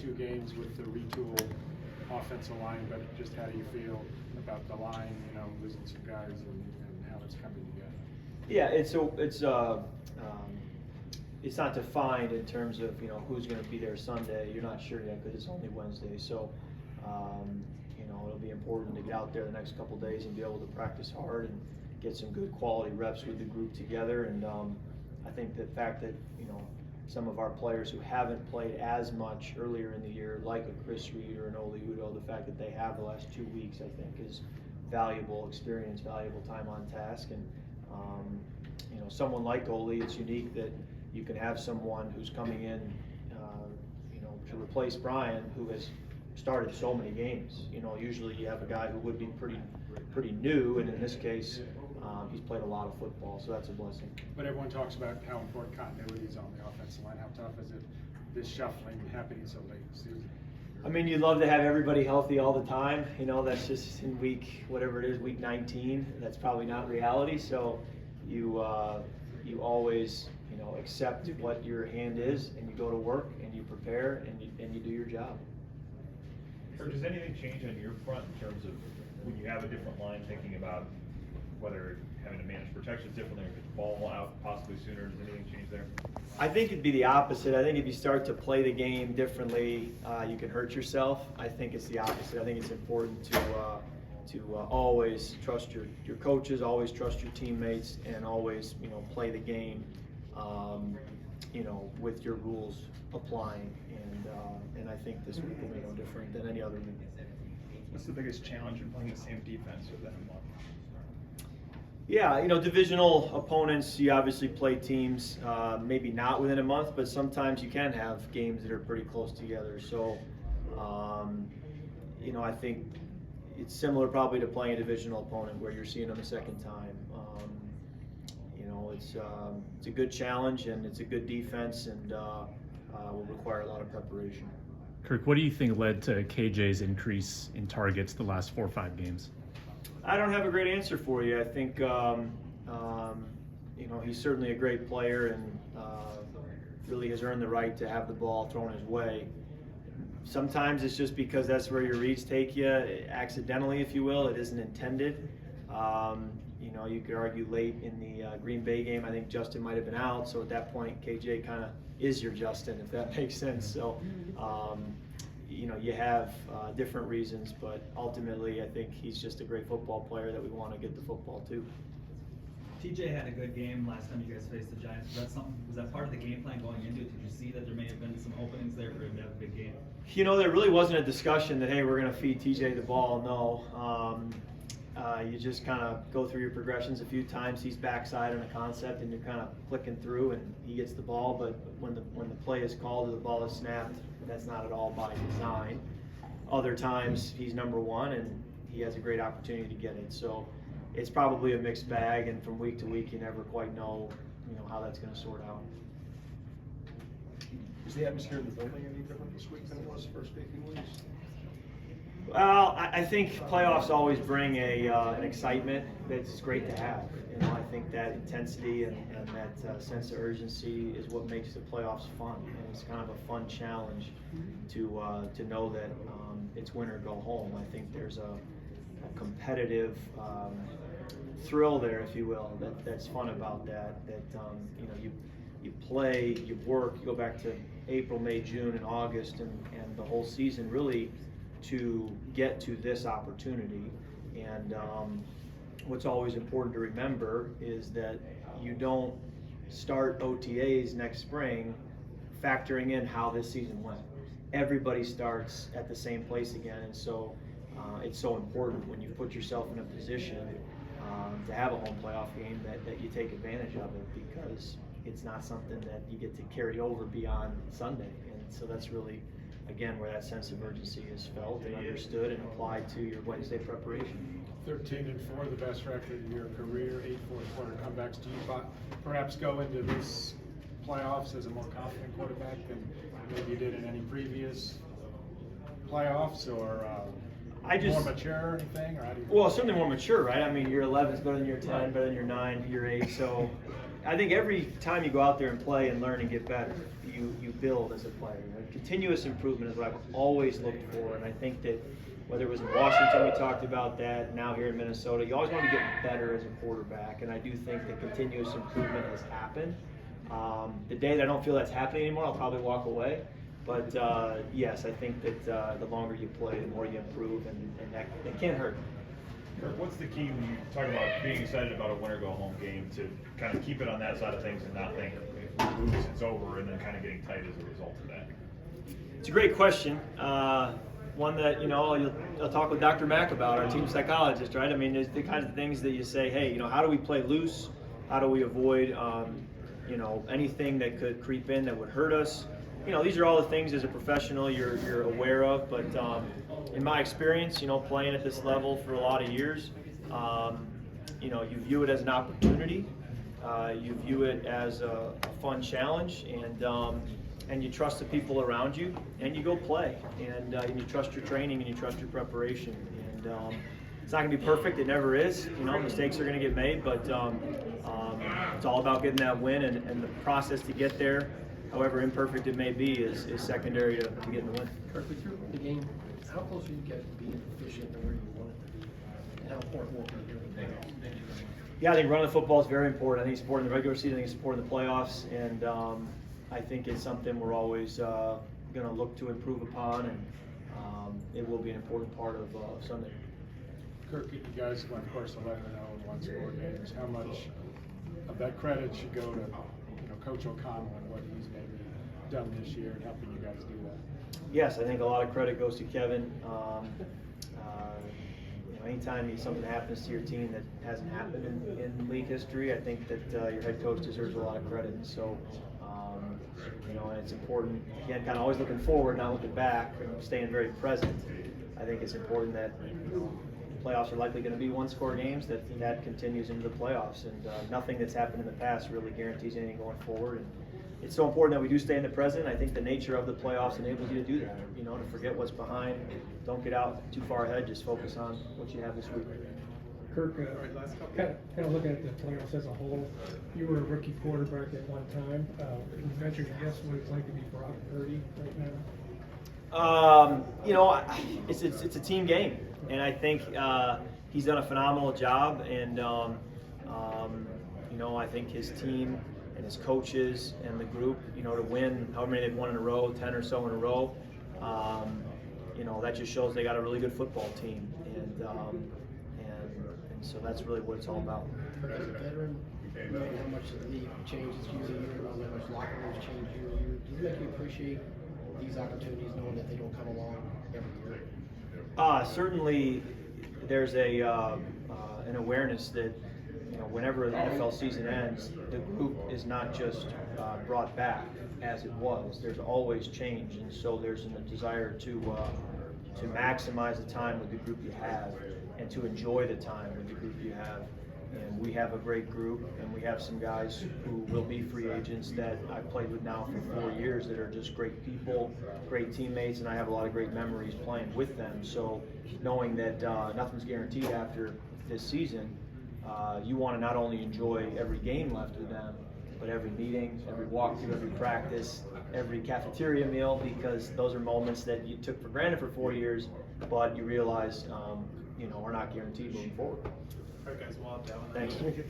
2 games with the retooled offensive line, but just how do you feel about the line, losing some guys and how it's coming together? Yeah, it's not defined in terms of who's going to be there Sunday. You're not sure yet because it's only Wednesday. So it'll be important to get out there the next couple of days and be able to practice hard and get some good quality reps with the group together. And I think the fact that some of our players who haven't played as much earlier in the year, like a Chris Reed or an Oli Udoh, the fact that they have the last 2 weeks, I think, is valuable experience, valuable time on task. And someone like Oli, it's unique that you can have someone who's coming in, to replace Brian, who has started so many games. Usually you have a guy who would be pretty new, and in this case, he's played a lot of football, so that's a blessing. But everyone talks about how important continuity is on the offensive line. How tough is it, this shuffling happening so late in the season? I mean, you'd love to have everybody healthy all the time. That's just in week 19. That's probably not reality. So you always accept what your hand is, and you go to work and you prepare and you do your job. Or does anything change on your front in terms of when you have a different line, thinking about whether having to manage protections differently or get the ball out possibly sooner? Does anything change there? I think it'd be the opposite. I think if you start to play the game differently, you can hurt yourself. I think it's the opposite. I think it's important to always trust your coaches, always trust your teammates, and always play the game with your rules applying. And I think this week will be no different than any other week. What's the biggest challenge in playing the same defense within a month? Yeah, divisional opponents, you obviously play teams, maybe not within a month, but sometimes you can have games that are pretty close together. So, I think it's similar probably to playing a divisional opponent where you're seeing them a second time. It's a good challenge, and it's a good defense, and will require a lot of preparation. Kirk, what do you think led to KJ's increase in targets the last 4 or 5 games? I don't have a great answer for you. I think he's certainly a great player and really has earned the right to have the ball thrown his way. Sometimes it's just because that's where your reads take you, accidentally, if you will. It isn't intended. You could argue late in the Green Bay game, I think Justin might have been out, so at that point, KJ kind of is your Justin, if that makes sense. So, you have different reasons, but ultimately, I think he's just a great football player that we want to get the football to. TJ had a good game last time you guys faced the Giants. Was that part of the game plan going into it? Did you see that there may have been some openings there for him to have a big game? There really wasn't a discussion that, hey, we're going to feed TJ the ball. No. You just kind of go through your progressions a few times. He's backside on a concept, and you're kind of clicking through, and he gets the ball. But when the play is called or the ball is snapped, that's not at all by design. Other times, he's number one, and he has a great opportunity to get it. So it's probably a mixed bag, and from week to week, you never quite know, how that's going to sort out. Is the atmosphere in the building any different this week than it was the first 18 weeks? Well, I think playoffs always bring an excitement that's great to have. I think that intensity and that sense of urgency is what makes the playoffs fun. And it's kind of a fun challenge to know that it's win or go home. I think there's a competitive thrill there, if you will, that's fun about that. You play, you work, you go back to April, May, June, and August, and the whole season really to get to this opportunity. And what's always important to remember is that you don't start OTAs next spring factoring in how this season went. Everybody starts at the same place again, and so it's so important when you put yourself in a position to have a home playoff game that you take advantage of it, because it's not something that you get to carry over beyond Sunday. And so that's really, again, where that sense of urgency is felt and understood and applied to your Wednesday preparation. 13-4, the best record in your career, 8 fourth-quarter comebacks. Do you perhaps go into this playoffs as a more confident quarterback than maybe you did in any previous playoffs, or more mature or anything? Or how do you? Well, certainly more mature, right? I mean, year 11 is better than year 10, better than year 9, year 8. So, I think every time you go out there and play and learn and get better, you build as a player. Continuous improvement is what I've always looked for, and I think that whether it was in Washington, we talked about that, now here in Minnesota, you always want to get better as a quarterback, and I do think that continuous improvement has happened. The day that I don't feel that's happening anymore, I'll probably walk away. But yes, I think that the longer you play, the more you improve, and that can't hurt. Kirk, what's the key when you talk about being excited about a winner-go-home game to kind of keep it on that side of things and not think if we lose, it's over, and then kind of getting tight as a result of that? It's a great question. One that, I'll talk with Dr. Mack about, our team psychologist, right? I mean, there's the kinds of things that you say, hey, how do we play loose? How do we avoid, anything that could creep in that would hurt us? These are all the things as a professional you're aware of, but in my experience, playing at this level for a lot of years, you view it as an opportunity, you view it as a fun challenge, and you trust the people around you, and you go play, and you trust your training and you trust your preparation, and it's not going to be perfect. It never is. Mistakes are going to get made, but it's all about getting that win, and the process to get there, however imperfect it may be, is secondary to getting the win. Kirk, with your the game, how close are you guys to being efficient and where you want it to be? And how important will it be here in the playoffs? Yeah, I think running the football is very important. I think it's important in the regular season. I think it's important in the playoffs, and I think it's something we're always going to look to improve upon, and it will be an important part of Sunday. Kirk, you guys went, of course, 11-0 in one-score games. How much of that credit should go to Coach O'Connell and what he's maybe done this year and helping you guys do that? Yes, I think a lot of credit goes to Kevin. Anytime something happens to your team that hasn't happened in league history, I think that your head coach deserves a lot of credit. And so, and it's important, again, kind of always looking forward, not looking back, and staying very present. I think it's important that playoffs are likely going to be one-score games, that continues into the playoffs, and nothing that's happened in the past really guarantees anything going forward. And it's so important that we do stay in the present. I think the nature of the playoffs enables you to do that, to forget what's behind, don't get out too far ahead, just focus on what you have this week. Kirk, kind of looking at the playoffs as a whole, you were a rookie quarterback at one time. Can you venture to guess what it's like to be Brock Purdy right now? It's a team game, and I think he's done a phenomenal job, and I think his team and his coaches and the group, to win however many they've won in a row, 10 or so in a row, that just shows they got a really good football team, and so that's really what it's all about. As a veteran, knowing how much the league changes year to year, knowing how much locker rooms change year to year, does it make you appreciate these opportunities, knowing that they don't come along every year? Certainly, there's an awareness that whenever the NFL season ends, the group is not just brought back as it was. There's always change, and so there's a desire to maximize the time with the group you have, and to enjoy the time with the group you have. And we have a great group, and we have some guys who will be free agents that I've played with now for 4 years that are just great people, great teammates, and I have a lot of great memories playing with them. So knowing that nothing's guaranteed after this season, you want to not only enjoy every game left with them, but every meeting, every walkthrough, every practice, every cafeteria meal, because those are moments that you took for granted for 4 years, but you realize are not guaranteed moving forward. All right, guys, we'll have that one. Thanks. Thank you.